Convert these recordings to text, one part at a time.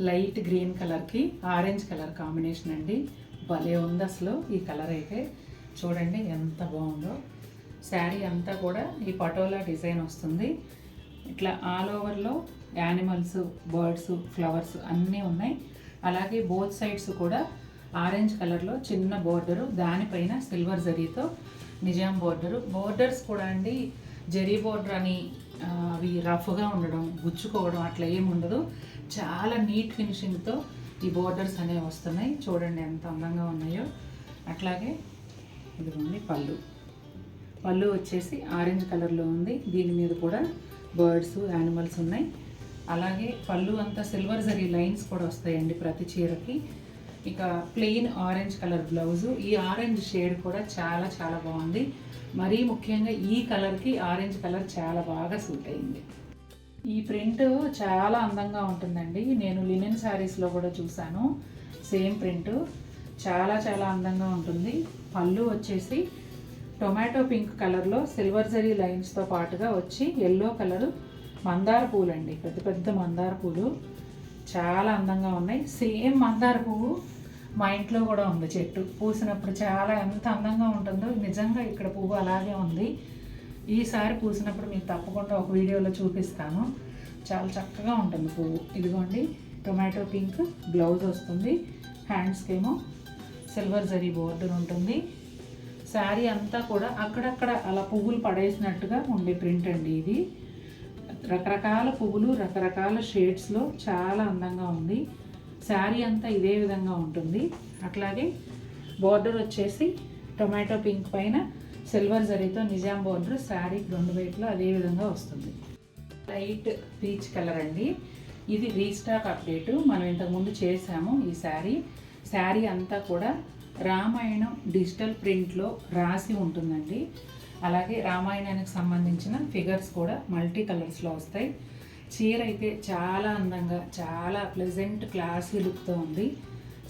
Light green కలర్కి orange colour combination అండి. భలే ఉంది అసలు ఈ కలర్ అయితే. చూడండి ఎంత బాగుందో. శారీ అంతా కూడా ఈ పటోలా డిజైన్ వస్తుంది. ఇట్లా ఆల్ ఓవర్లో యానిమల్స్, బర్డ్స్, ఫ్లవర్స్ అన్నీ ఉన్నాయి. అలాగే బోత్ సైడ్స్ కూడా ఆరెంజ్ కలర్లో చిన్న బోర్డరు, దానిపైన సిల్వర్ జరీతో నిజాం బోర్డరు. బోర్డర్స్ కూడా అండి జరీ బోర్డర్ అని అవి రఫ్గా ఉండడం, గుచ్చుకోవడం అట్లా ఏమి ఉండదు. చాలా నీట్ ఫినిషింగ్తో ఈ బోర్డర్స్ అనేవి వస్తున్నాయి. చూడండి ఎంత అందంగా ఉన్నాయో. అట్లాగే ఇదిగోండి పళ్ళు వచ్చేసి ఆరెంజ్ కలర్లో ఉంది. దీని మీద కూడా బర్డ్స్, యానిమల్స్ ఉన్నాయి. అలాగే పళ్ళు అంతా సిల్వర్ జరీ లైన్స్ కూడా వస్తాయండి ప్రతి చీరకి. ఇక ప్లెయిన్ ఆరెంజ్ కలర్ బ్లౌజు. ఈ ఆరెంజ్ షేడ్ కూడా చాలా చాలా బాగుంది. మరీ ముఖ్యంగా ఈ కలర్కి ఆరెంజ్ కలర్ చాలా బాగా సూట్ అయింది. ఈ ప్రింట్ చాలా అందంగా ఉంటుందండి. నేను లినెన్ శారీస్లో కూడా చూశాను సేమ్ ప్రింట్. చాలా చాలా అందంగా ఉంటుంది. పళ్ళు వచ్చేసి టొమాటో పింక్ కలర్లో సిల్వర్ జరీ లైన్స్తో పాటుగా వచ్చి ఎల్లో కలరు మందార పూలు అండి, పెద్ద పెద్ద మందార పూలు చాలా అందంగా ఉన్నాయి. సేమ్ మందార పువ్వు మా ఇంట్లో కూడా ఉంది, చెట్టు పూసినప్పుడు చాలా ఎంత అందంగా ఉంటుందో. నిజంగా ఇక్కడ పువ్వు అలాగే ఉంది. ఈసారి పూసినప్పుడు మీకు తప్పకుండా ఒక వీడియోలో చూపిస్తాను. చాలా చక్కగా ఉంటుంది పువ్వు. ఇదిగోండి టొమాటో పింక్ బ్లౌజ్ వస్తుంది. హ్యాండ్స్కేమో సిల్వర్ జరీ బోర్డర్ ఉంటుంది. శారీ అంతా కూడా అక్కడక్కడ అలా పువ్వులు పడేసినట్టుగా ఉండే ప్రింట్ అండి ఇది. రకరకాల పువ్వులు రకరకాల షేడ్స్లో చాలా అందంగా ఉంది. శారీ అంతా ఇదే విధంగా ఉంటుంది. అట్లాగే బోర్డర్ వచ్చేసి టొమాటో పింక్ పైన సిల్వర్ జరీతో నిజాం బోర్డర్ శారీకి రెండు వైపులో అదే విధంగా వస్తుంది. లైట్ పీచ్ కలర్ అండి. ఇది రీస్టాక్ అప్డేటు. మనం ఇంతకుముందు చేసాము ఈ శారీ అంతా కూడా రామాయణం డిజిటల్ ప్రింట్లో రాసి ఉంటుందండి. అలాగే రామాయణానికి సంబంధించిన ఫిగర్స్ కూడా మల్టీ కలర్స్లో వస్తాయి. చీర అయితే చాలా అందంగా, చాలా ప్లెజెంట్ క్లాసీ లుక్తో ఉంది.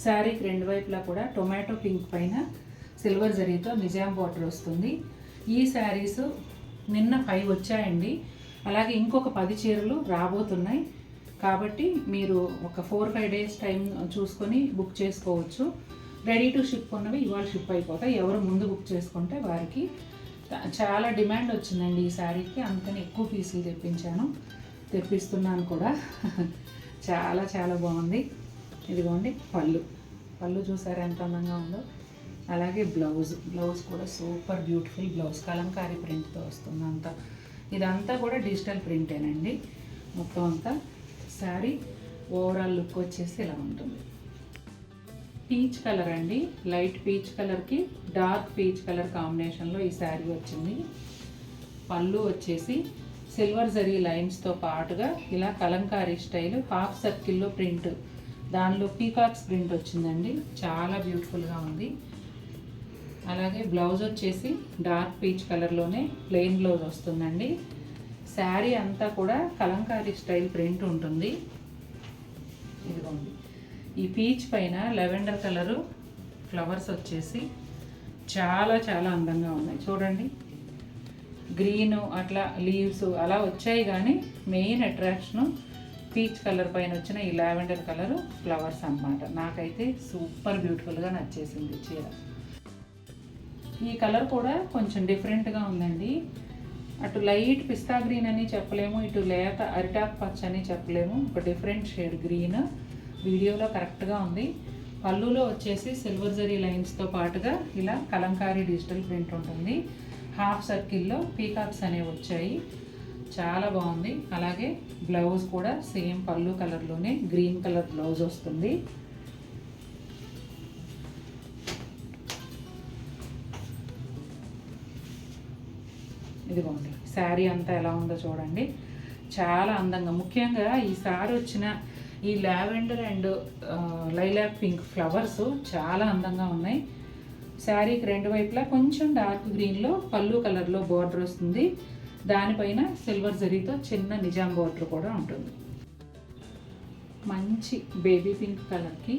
శారీకి రెండు వైపులా కూడా టొమాటో పింక్ పైన సిల్వర్ జరీతో నిజాం బార్డర్ వస్తుంది. ఈ శారీస్ నిన్న 5 వచ్చాయండి. అలాగే ఇంకొక 10 చీరలు రాబోతున్నాయి. కాబట్టి మీరు ఒక 4-5 డేస్ టైం చూసుకొని బుక్ చేసుకోవచ్చు. రెడీ టు షిప్ ఉన్నవి ఇవాళ షిప్ అయిపోతాయి. ఎవరు ముందు బుక్ చేసుకుంటే వారికి. చాలా డిమాండ్ వచ్చిందండి ఈ శారీకి, అందుకని ఎక్కువ పీసులు తెప్పిస్తున్నాను కూడా. చాలా చాలా బాగుంది. ఇదిగోండి పళ్ళు చూసారా ఎంత అందంగా ఉందో. అలాగే బ్లౌజ్ కూడా సూపర్ బ్యూటిఫుల్ బ్లౌజ్, కలంకారీ ప్రింట్తో వస్తుంది. ఇదంతా కూడా డిజిటల్ ప్రింటేనండి మొత్తం అంతా. శారీ ఓవరాల్ లుక్ వచ్చేసి ఇలా ఉంటుంది. పీచ్ కలర్ అండి. లైట్ పీచ్ కలర్కి డార్క్ పీచ్ కలర్ కాంబినేషన్లో ఈ శారీ వచ్చింది. పళ్ళు వచ్చేసి సిల్వర్ జరీ లైన్స్తో పాటుగా ఇలా కలంకారీ స్టైల్ హాఫ్ సర్కిల్లో ప్రింట్, దానిలో పీకాక్స్ ప్రింట్ వచ్చిందండి. చాలా బ్యూటిఫుల్గా ఉంది. అలాగే బ్లౌజ్ వచ్చేసి డార్క్ పీచ్ కలర్లోనే ప్లెయిన్ బ్లౌజ్ వస్తుందండి. శారీ అంతా కూడా కలంకారీ స్టైల్ ప్రింట్ ఉంటుంది. ఇదిగోండి ఈ పీచ్ పైన లెవెండర్ కలరు ఫ్లవర్స్ వచ్చేసి చాలా చాలా అందంగా ఉన్నాయి. చూడండి గ్రీను అట్లా లీవ్స్ అలా వచ్చాయి, కానీ మెయిన్ అట్రాక్షను పీచ్ కలర్ పైన వచ్చిన ఈ లావెండర్ కలరు ఫ్లవర్స్ అన్నమాట. నాకైతే సూపర్ బ్యూటిఫుల్గా నచ్చేసింది చీర. ఈ కలర్ కూడా కొంచెం డిఫరెంట్గా ఉందండి. అటు లైట్ పిస్తా గ్రీన్ అని చెప్పలేము, ఇటు లేత అరిటాక్ పచ్చ అని చెప్పలేము. ఒక డిఫరెంట్ షేడ్ గ్రీన్. వీడియోలో కరెక్ట్గా ఉంది. పళ్ళులో వచ్చేసి సిల్వర్ జరీ లైన్స్తో పాటుగా ఇలా కలంకారీ డిజిటల్ ప్రింట్ ఉంటుంది. హాఫ్ సర్కిల్లో పీకాక్స్ అనేవి వచ్చాయి. చాలా బాగుంది. అలాగే బ్లౌజ్ కూడా సేమ్ పళ్ళు కలర్లోనే గ్రీన్ కలర్ బ్లౌజ్ వస్తుంది. ఇదిగోండి శారీ అంతా ఎలా ఉందో చూడండి. చాలా అందంగా, ముఖ్యంగా ఈసారి వచ్చిన ఈ lavender and lilac pink flowers చాలా అందంగా ఉన్నాయి. శారీకి రెండు వైపులా కొంచెం డార్క్ గ్రీన్లో పళ్ళు కలర్లో బార్డర్ వస్తుంది. దానిపైన సిల్వర్ జరీతో చిన్న నిజాం బార్డర్ కూడా ఉంటుంది. మంచి బేబీ పింక్ కలర్కి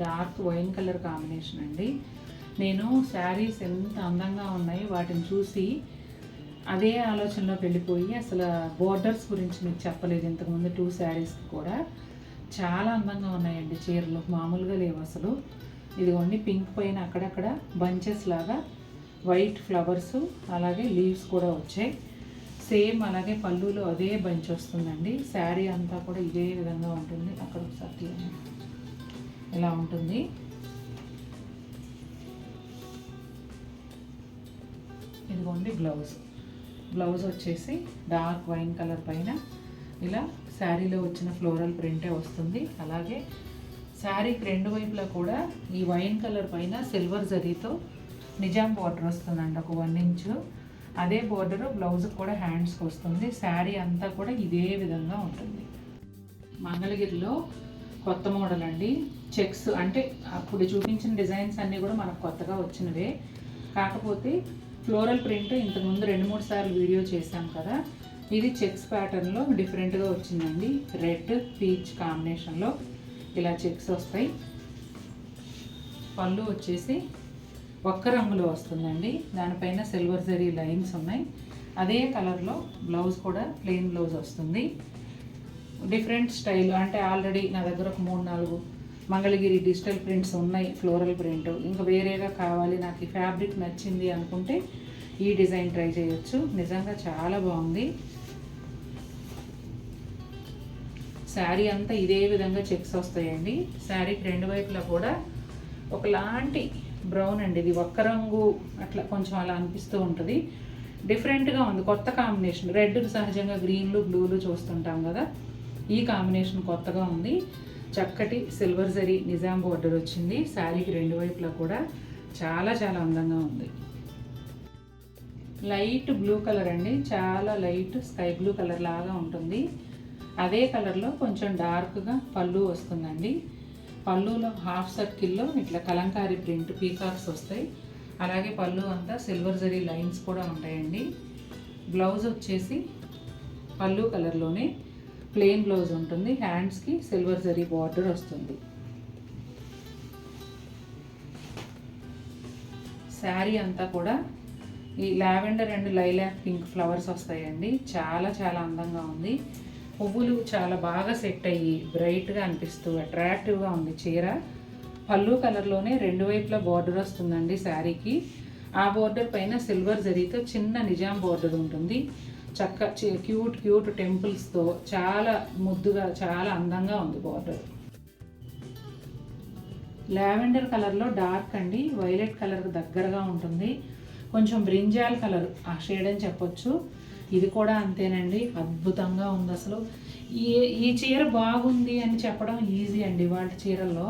డార్క్ వైన్ కలర్ కాంబినేషన్ అండి. నేను శారీస్ ఎంత అందంగా ఉన్నాయి వాటిని చూసి అదే ఆలోచనలోకి వెళ్ళిపోయి అసలు బోర్డర్స్ గురించి మీకు చెప్పలేదు ఇంతకుముందు 2 శారీస్కి కూడా. చాలా అందంగా ఉన్నాయండి చీరలు, మామూలుగా లేవు అసలు. ఇదిగోండి పింక్ పైన అక్కడక్కడ బంచెస్ లాగా వైట్ ఫ్లవర్స్, అలాగే లీవ్స్ కూడా వచ్చాయి. సేమ్ అలాగే పళ్ళులో అదే బంచ్ వస్తుందండి. శారీ అంతా కూడా ఇదే విధంగా ఉంటుంది. అక్కడ ఒకసారి ఇలా ఉంటుంది. ఇదిగోండి బ్లౌజ్ వచ్చేసి డార్క్ వైన్ కలర్ పైన ఇలా శారీలో వచ్చిన ఫ్లోరల్ ప్రింటే వస్తుంది. అలాగే శారీకి రెండు వైపులా కూడా ఈ వైన్ కలర్ పైన సిల్వర్ జరీతో నిజాం బార్డర్ వస్తుందండి, ఒక 1 ఇంచు. అదే బార్డరు బ్లౌజ్కి కూడా హ్యాండ్స్కి వస్తుంది. శారీ అంతా కూడా ఇదే విధంగా ఉంటుంది. మంగళగిరిలో కొత్త మోడల్ అండి. చెక్స్ అంటే అప్పుడు చూపించిన డిజైన్స్ అన్నీ కూడా మనకు కొత్తగా వచ్చినవే. కాకపోతే ఫ్లోరల్ ప్రింట్ ఇంతకుముందు 2-3 సార్లు వీడియో చేశాం కదా, ఇది చెక్స్ ప్యాటర్న్లో డిఫరెంట్గా వచ్చిందండి. రెడ్ పీచ్ కాంబినేషన్లో ఇలా చెక్స్ వస్తాయి. పళ్ళు వచ్చేసి ఒక్క రంగులో వస్తుందండి. దానిపైన సిల్వర్ జరీ లైన్స్ ఉన్నాయి. అదే కలర్లో బ్లౌజ్ కూడా ప్లెయిన్ బ్లౌజ్ వస్తుంది. డిఫరెంట్ స్టైల్ అంటే ఆల్రెడీ నా దగ్గర ఒక 3-4 మంగళగిరి డిజిటల్ ప్రింట్స్ ఉన్నాయి, ఫ్లోరల్ ప్రింట్. ఇంకా వేరేగా కావాలి, నాకు ఈ ఫ్యాబ్రిక్ నచ్చింది అనుకుంటే ఈ డిజైన్ ట్రై చేయొచ్చు. నిజంగా చాలా బాగుంది. శారీ అంతా ఇదే విధంగా చెక్స్ వస్తాయండి. శారీకి రెండు వైపులా కూడా ఒకలాంటి బ్రౌన్ అండి, ఇది ఒక్క రంగు అట్లా కొంచెం అలా అనిపిస్తూ ఉంటుంది. డిఫరెంట్గా ఉంది, కొత్త కాంబినేషన్. రెడ్ సహజంగా గ్రీన్లు బ్లూలు చూస్తుంటాం కదా, ఈ కాంబినేషన్ కొత్తగా ఉంది. చక్కటి సిల్వర్ జరీ నిజాం బోర్డర్ వచ్చింది. శారీకి రెండు వైపులా కూడా చాలా చాలా అందంగా ఉంది. లైట్ బ్లూ కలర్ అండి, చాలా లైట్ స్కై బ్లూ కలర్ లాగా ఉంటుంది. అదే కలర్లో కొంచెం డార్క్గా పళ్ళు వస్తుందండి. పళ్ళులో హాఫ్ సర్కిల్లో ఇట్లా కలంకారీ ప్రింట్ పీకాక్స్ వస్తాయి. అలాగే పళ్ళు అంతా సిల్వర్ జరీ లైన్స్ కూడా ఉంటాయండి. బ్లౌజ్ వచ్చేసి పళ్ళు కలర్లోనే ప్లెయిన్ బ్లౌజ్ ఉంటుంది. హ్యాండ్స్కి సిల్వర్ జరీ బార్డర్ వస్తుంది. శారీ అంతా కూడా ఈ lavender and lilac pink flowers వస్తాయండి. చాలా చాలా అందంగా ఉంది. పువ్వులు చాలా బాగా సెట్ అయ్యి బ్రైట్గా అనిపిస్తూ అట్రాక్టివ్గా ఉంది చీర. పళ్ళు కలర్లోనే రెండు వైపులా బార్డర్ వస్తుందండి శారీకి. ఆ బార్డర్ పైన సిల్వర్ జరీతో చిన్న నిజాం బార్డర్ ఉంటుంది. క్యూట్ టెంపుల్స్తో చాలా ముద్దుగా చాలా అందంగా ఉంది బార్డర్. లావెండర్ కలర్లో డార్క్ అండి, వైలెట్ కలర్ దగ్గరగా ఉంటుంది. కొంచెం బ్రింజాల్ కలర్ ఆ షేడ్ అని చెప్పొచ్చు. ఇది కూడా అంతేనండి, అద్భుతంగా ఉంది అసలు. ఈ చీర బాగుంది అని చెప్పడం ఈజీ అండి. వాళ్ళ చీరల్లో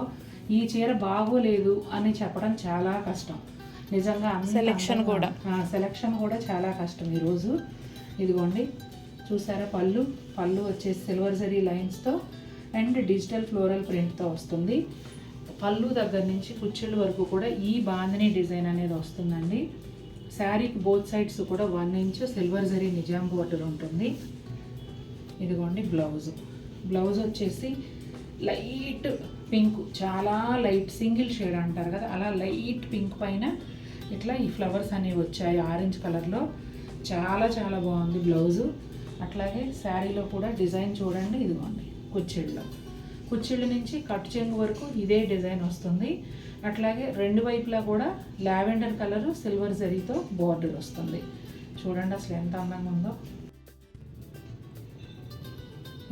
ఈ చీర బాగోలేదు అని చెప్పడం చాలా కష్టం నిజంగా. సెలెక్షన్ కూడా చాలా కష్టం ఈరోజు. ఇదిగోండి చూసారా, పళ్ళు వచ్చేసి సిల్వర్ జరీ లైన్స్తో అండ్ డిజిటల్ ఫ్లోరల్ ప్రింట్తో వస్తుంది. పళ్ళు దగ్గర నుంచి కుచ్చిళ్ళ వరకు కూడా ఈ బాందిని డిజైన్ అనేది వస్తుందండి. శారీకి బోత్ సైడ్స్ కూడా 1 inch silver zari Nizam border ఉంటుంది. ఇదిగోండి బ్లౌజ్ వచ్చేసి లైట్ పింక్, చాలా లైట్ సింగిల్ షేడ్ అంటారు కదా, అలా లైట్ పింక్ పైన ఇట్లా ఈ ఫ్లవర్స్ అనేవి వచ్చాయి ఆరెంజ్ కలర్లో. చాలా చాలా బాగుంది బ్లౌజు. అట్లాగే శారీలో కూడా డిజైన్ చూడండి. ఇదిగోండి కుచ్చిళ్ళ నుంచి కట్ చెంగు వరకు ఇదే డిజైన్ వస్తుంది. అట్లాగే రెండు వైపులా కూడా లావెండర్ కలరు సిల్వర్ జరీతో బార్డర్ వస్తుంది. చూడండి అసలు ఎంత అందంగా ఉందో,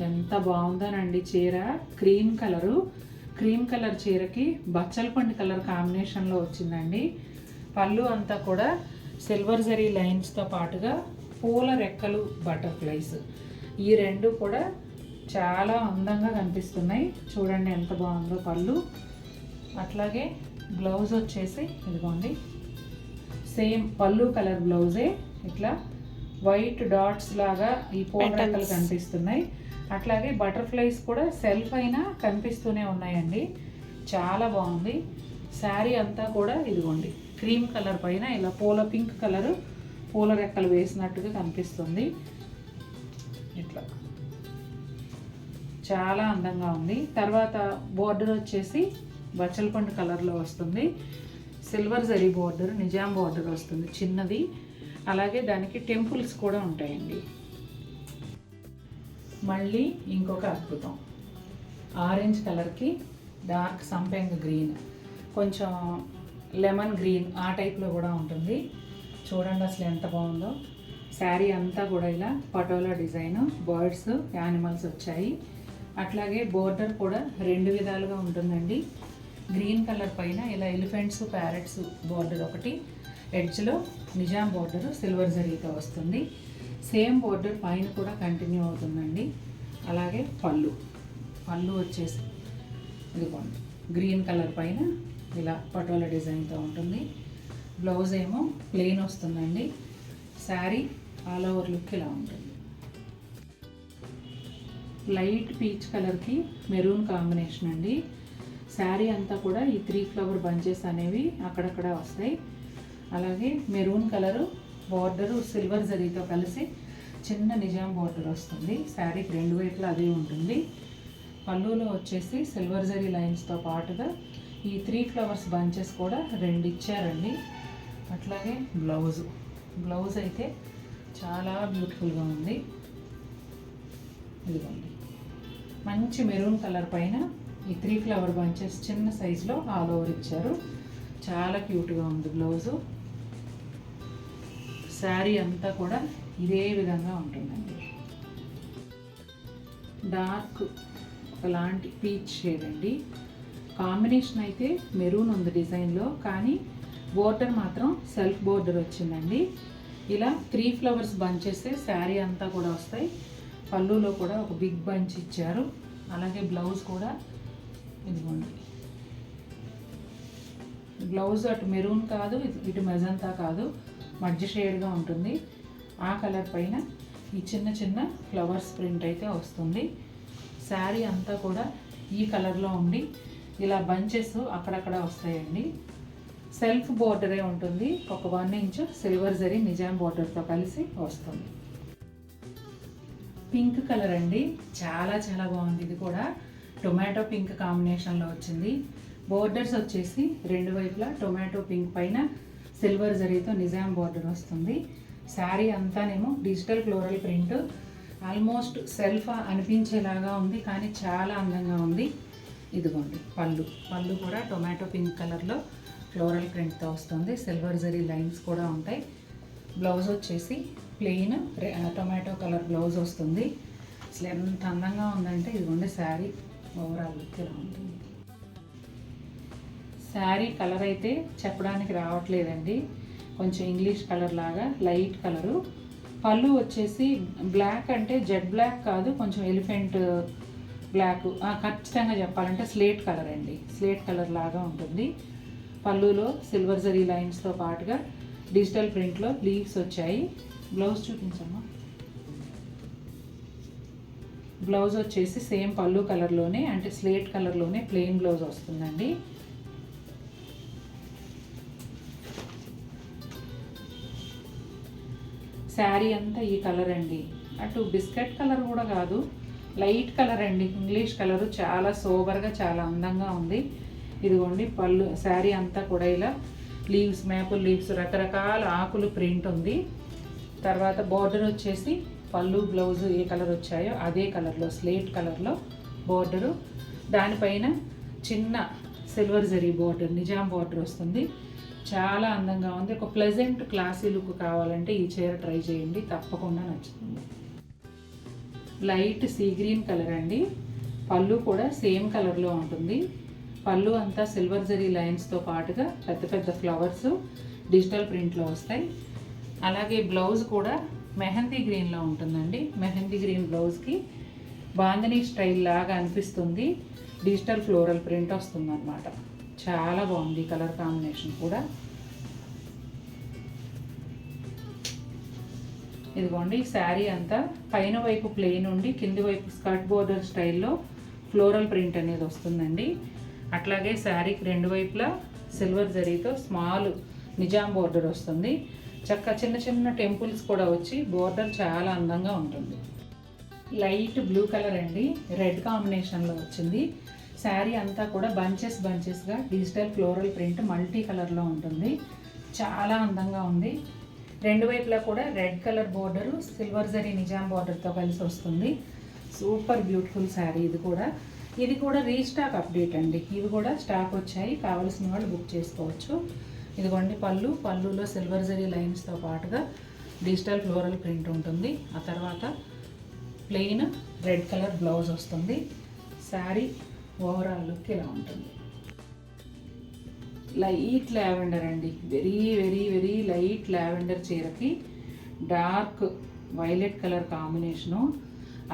ఎంత బాగుందోనండి చీర. క్రీమ్ కలర్ చీరకి బచ్చలపండు కలర్ కాంబినేషన్లో వచ్చిందండి. పళ్ళు అంతా కూడా సిల్వర్ జరీ లైన్స్తో పాటుగా పూల రెక్కలు బటర్ఫ్లైస్, ఈ రెండు కూడా చాలా అందంగా కనిపిస్తున్నాయి. చూడండి ఎంత బాగుందో పళ్ళు. అట్లాగే బ్లౌజ్ వచ్చేసి ఇదిగోండి సేమ్ పళ్ళు కలర్ బ్లౌజే, ఇట్లా వైట్ డాట్స్ లాగా ఈ పూల రెక్కలు కనిపిస్తున్నాయి. అట్లాగే బటర్ఫ్లైస్ కూడా సెల్ఫ్ అయినా కనిపిస్తూనే ఉన్నాయండి. చాలా బాగుంది. శారీ అంతా కూడా ఇదిగోండి క్రీమ్ కలర్ పైన ఇలా పింక్ కలరు పూల రెక్కలు వేసినట్టుగా కనిపిస్తుంది. ఇట్లా చాలా అందంగా ఉంది. తర్వాత బోర్డర్ వచ్చేసి బచ్చలపండు కలర్లో వస్తుంది. Silver zari border Nizam border వస్తుంది చిన్నది. అలాగే దానికి టెంపుల్స్ కూడా ఉంటాయండి. మళ్ళీ ఇంకొక అద్భుతం, ఆరెంజ్ కలర్కి డార్క్ సంపెంగ గ్రీన్, కొంచెం లెమన్ గ్రీన్ ఆ టైప్లో కూడా ఉంటుంది. చూడండి అసలు ఎంత బాగుందో. శారీ అంతా కూడా ఇలా పటోలా డిజైన్, బర్డ్స్, యానిమల్స్ వచ్చాయి. అట్లాగే బోర్డర్ కూడా 2 విధాలుగా ఉంటుందండి. గ్రీన్ కలర్ పైన ఇలా ఎలిఫెంట్స్, ప్యారెట్స్ బోర్డర్ ఒకటి, ఎడ్జ్లో నిజాం బోర్డర్ సిల్వర్ జరీతో వస్తుంది. సేమ్ బోర్డర్ పైన కూడా కంటిన్యూ అవుతుందండి. అలాగే పళ్ళు వచ్చేసి ఇదిగోండి గ్రీన్ కలర్ పైన ఇలా పటోలా డిజైన్తో ఉంటుంది. బ్లౌజ్ ఏమో ప్లెయిన్ వస్తుందండి. శారీ ఆల్ ఓవర్ లుక్ ఇలా ఉంటుంది. లైట్ పీచ్ కలర్కి మెరూన్ కాంబినేషన్ అండి. శారీ అంతా కూడా ఈ 3 ఫ్లవర్ బంచెస్ అనేవి అక్కడక్కడ వస్తాయి. అలాగే మెరూన్ కలరు బార్డరు సిల్వర్ జరీతో కలిసి చిన్న నిజాం బార్డర్ వస్తుంది. శారీకి 2 వైపులా అదే ఉంటుంది. పళ్ళులో వచ్చేసి సిల్వర్ జరీ లైన్స్తో పాటుగా ఈ 3 ఫ్లవర్స్ బంచెస్ కూడా 2 ఇచ్చారండి. అట్లాగే బ్లౌజ్ అయితే చాలా బ్యూటిఫుల్గా ఉంది. ఇదిగోండి మంచి మెరూన్ కలర్ పైన ఈ 3 ఫ్లవర్ బంచెస్ చిన్న సైజులో ఆల్ ఓవర్ ఇచ్చారు. చాలా క్యూట్గా ఉంది బ్లౌజు. శారీ అంతా కూడా ఇదే విధంగా ఉంటుందండి. డార్క్ ఒకలాంటి పీచ్ షేడ్ అండి. కాంబినేషన్ అయితే మెరూన్ ఉంది డిజైన్లో, కానీ బోర్డర్ మాత్రం సెల్ఫ్ బోర్డర్ వచ్చిందండి. ఇలా 3 ఫ్లవర్స్ బంచెస్ శారీ అంతా కూడా వస్తాయి. పళ్ళులో కూడా ఒక బిగ్ బంచ్ ఇచ్చారు. అలాగే బ్లౌజ్ కూడా ఇదిగోండి. బ్లౌజ్ అటు మెరూన్ కాదు, ఇటు మెజంతా కాదు, మధ్య షేడ్గా ఉంటుంది. ఆ కలర్ పైన ఈ చిన్న చిన్న ఫ్లవర్స్ ప్రింట్ అయితే వస్తుంది. శారీ అంతా కూడా ఈ కలర్లో ఉండి ఇలా బంచెస్ అక్కడక్కడ వస్తాయండి. సెల్ఫ్ బోర్డరే ఉంటుంది. ఒక 1 ఇంచ్ సిల్వర్ జరీ నిజాం బోర్డర్తో కలిసి వస్తుంది. పింక్ కలర్ అండి, చాలా చాలా బాగుంది. ఇది కూడా టొమాటో పింక్ కాంబినేషన్లో వచ్చింది. బోర్డర్స్ వచ్చేసి 2 వైపులా టొమాటో పింక్ పైన సిల్వర్ జరీతో నిజాం బోర్డర్ వస్తుంది. శారీ అంతానేమో digital floral print, almost self అనిపించేలాగా ఉంది, కానీ చాలా అందంగా ఉంది. ఇదిగోండి పళ్ళు కూడా టొమాటో పింక్ కలర్లో ఫ్లోరల్ ప్రింట్తో వస్తుంది. సిల్వర్ జరీ లైన్స్ కూడా ఉంటాయి. బ్లౌజ్ వచ్చేసి ప్లెయిన్ టొమాటో కలర్ బ్లౌజ్ వస్తుంది. అసలు ఎంత అందంగా ఉందంటే ఇదిగోండి శారీ ఓవరాల్ లుక్ ఇలా ఉంటుంది. శారీ కలర్ అయితే చెప్పడానికి రావట్లేదండి, కొంచెం ఇంగ్లీష్ కలర్ లాగా లైట్ కలరు. పళ్ళు వచ్చేసి బ్లాక్ అంటే జెడ్ బ్లాక్ కాదు, కొంచెం ఎలిఫెంట్ బ్లాక్, ఖచ్చితంగా చెప్పాలంటే స్లేట్ కలర్ అండి. స్లేట్ కలర్ లాగా ఉంటుంది. పళ్ళులో సిల్వర్ జరీ లైన్స్తో పాటుగా డిజిటల్ ప్రింట్లో లీవ్స్ వచ్చాయి. బ్లౌజ్ చూపించమ్మా. బ్లౌజ్ వచ్చేసి సేమ్ పళ్ళు కలర్లోనే, అంటే స్లేట్ కలర్లోనే ప్లెయిన్ బ్లౌజ్ వస్తుందండి. శారీ అంతా ఈ కలర్ అండి. అటు బిస్కెట్ కలర్ కూడా కాదు, లైట్ కలర్ అండి, ఇంగ్లీష్ కలరు. చాలా సోబర్గా చాలా అందంగా ఉంది. ఇదిగోండి పళ్ళు. శారీ అంతా కూడా ఇలా లీవ్స్, మేపుల్ లీవ్స్, రకరకాల ఆకులు ప్రింట్ ఉంది. తర్వాత బార్డర్ వచ్చేసి పళ్ళు బ్లౌజ్ ఏ కలర్ వచ్చాయో అదే కలర్లో, స్లేట్ కలర్లో బార్డరు. దానిపైన చిన్న silver zari border, Nizam border వస్తుంది. చాలా అందంగా ఉంది. ఒక ప్లెజెంట్ క్లాసీ లుక్ కావాలంటే ఈ చీర ట్రై చేయండి, తప్పకుండా నచ్చుతుంది. లైట్ సీ గ్రీన్ కలర్ అండి. పళ్ళు కూడా సేమ్ కలర్లో ఉంటుంది. పళ్ళు అంతా సిల్వర్ జరీ లైన్స్తో పాటుగా పెద్ద పెద్ద ఫ్లవర్స్ డిజిటల్ ప్రింట్లో వస్తాయి. అలాగే బ్లౌజ్ కూడా మెహందీ గ్రీన్లో ఉంటుందండి. మెహందీ గ్రీన్ బ్లౌజ్కి బాందినీ స్టైల్ లాగా అనిపిస్తుంది. డిజిటల్ ఫ్లోరల్ ప్రింట్ వస్తుంది అన్నమాట. చాలా బాగుంది కలర్ కాంబినేషన్ కూడా. ఇదిగోండి శారీ అంతా పైన వైపు ప్లెయిన్ ఉండి కింది వైపు స్కర్ట్ బోర్డర్ స్టైల్లో ఫ్లోరల్ ప్రింట్ అనేది వస్తుందండి. అట్లాగే శారీకి 2 వైపులా సిల్వర్ జరీతో స్మాల్ నిజాం బోర్డర్ వస్తుంది. చిన్న చిన్న టెంపుల్స్ కూడా వచ్చి బోర్డర్ చాలా అందంగా ఉంటుంది. లైట్ బ్లూ కలర్ అండి, రెడ్ కాంబినేషన్లో వచ్చింది. శారీ అంతా కూడా బంచెస్గా డిజిటల్ ఫ్లోరల్ ప్రింట్ మల్టీ కలర్లో ఉంటుంది. చాలా అందంగా ఉంది. 2 వైపులా కూడా red colour border silver zari Nizam బోర్డర్తో కలిసి వస్తుంది. సూపర్ బ్యూటిఫుల్ శారీ ఇది కూడా. ఇది కూడా రీస్టాక్ అప్డేట్ అండి. ఇవి కూడా స్టాక్ వచ్చాయి, కావాల్సిన వాళ్ళు బుక్ చేసుకోవచ్చు. ఇదిగోండి పళ్ళులో సిల్వర్ జరీ లైన్స్తో పాటుగా డిజిటల్ ఫ్లోరల్ ప్రింట్ ఉంటుంది. ఆ తర్వాత ప్లెయిన్ రెడ్ కలర్ బ్లౌజ్ వస్తుంది. శారీ ఓవరాల్ లుక్ ఇలా ఉంటుంది. లైట్ లావెండర్ అండి, very very very light lavender చీరకి డార్క్ వైలెట్ కలర్ కాంబినేషను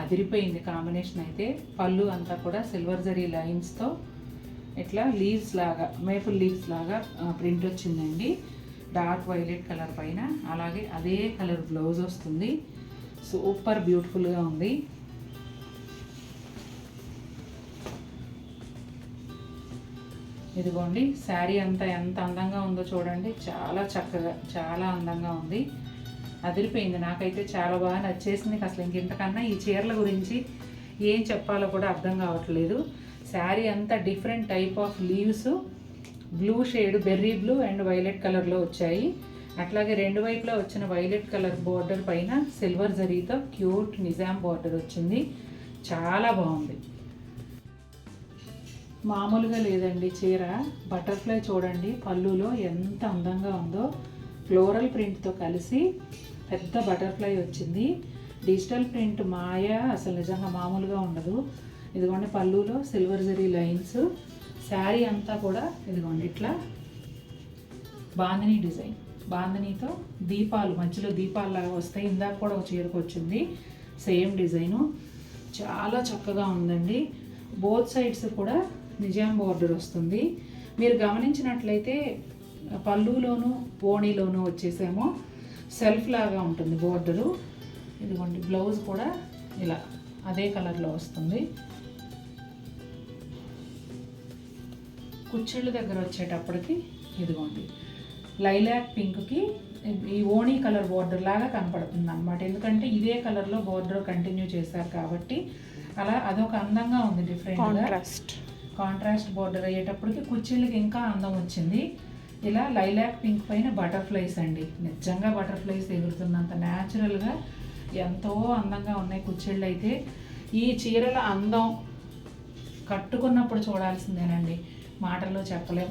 అదిరిపోయింది. కాంబినేషన్ అయితే పళ్ళు అంతా కూడా సిల్వర్ జరీ లైన్స్తో ఇట్లా లీవ్స్ లాగా, మేపుల్ లీవ్స్ లాగా ప్రింట్ వచ్చిందండి డార్క్ వైలెట్ కలర్ పైన. అలాగే అదే కలర్ బ్లౌజ్ వస్తుంది. సూపర్ బ్యూటిఫుల్గా ఉంది. ఇదిగోండి శారీ అంతా ఎంత అందంగా ఉందో చూడండి. చాలా చక్కగా, చాలా అందంగా ఉంది. అదిరిపోయింది. నాకైతే చాలా బాగా నచ్చేసింది. అసలు ఇంతకన్నా ఈ చీరల గురించి ఏం చెప్పాలో కూడా అర్థం కావట్లేదు. శారీ అంతా different type of leaves, blue shade, berry blue and violet కలర్లో వచ్చాయి. అట్లాగే రెండు వైపులా వచ్చిన వైలెట్ కలర్ బోర్డర్ పైన సిల్వర్ జరీతో క్యూట్ నిజాం బోర్డర్ వచ్చింది. చాలా బాగుంది. మామూలుగా లేదండి చీర. బటర్ఫ్లై చూడండి పళ్ళులో ఎంత అందంగా ఉందో. ఫ్లోరల్ ప్రింట్తో కలిసి పెద్ద బటర్ఫ్లై వచ్చింది. డిజిటల్ ప్రింట్ మాయ అసలు నిజంగా మామూలుగా ఉండదు. ఇదిగోండి పళ్ళులో సిల్వర్ జరీ లైన్స్. శారీ అంతా కూడా ఇదిగోండి ఇట్లా బాందిని డిజైన్, బాందినితో దీపాలు, మధ్యలో దీపాలు లాగా వస్తాయి. ఇందాక కూడా ఒక చీరకు వచ్చింది సేమ్ డిజైను. చాలా చక్కగా ఉందండి. బోత్ సైడ్స్ కూడా నిజాం బోర్డర్ వస్తుంది. మీరు గమనించినట్లయితే పళ్ళులోను ఓణీలోను వచ్చేసేమో సెల్ఫ్ లాగా ఉంటుంది బోర్డరు. ఇదిగోండి బ్లౌజ్ కూడా ఇలా అదే కలర్లో వస్తుంది. కుచ్చిళ్ళ దగ్గర వచ్చేటప్పటికి ఇదిగోండి లైలాక్ పింక్కి ఈ ఓణీ కలర్ బోర్డర్ లాగా కనపడుతుంది అనమాట. ఎందుకంటే ఇదే కలర్లో బోర్డర్ కంటిన్యూ చేశారు కాబట్టి అలా అదొక అందంగా ఉంది. డిఫరెంట్గా కాంట్రాస్ట్ బోర్డర్ అయ్యేటప్పటికి కుచ్చిళ్ళకి ఇంకా అందం వచ్చింది. ఇలా లైలాక్ పింక్ పైన బటర్ఫ్లైస్ అండి. నిజంగా బటర్ఫ్లైస్ ఎగురుతున్నంత న్యాచురల్గా ఎంతో అందంగా ఉన్నాయి కుచ్చిళ్ళు అయితే. ఈ చీరల అందం కట్టుకున్నప్పుడు చూడాల్సిందేనండి, మాటల్లో చెప్పలేం.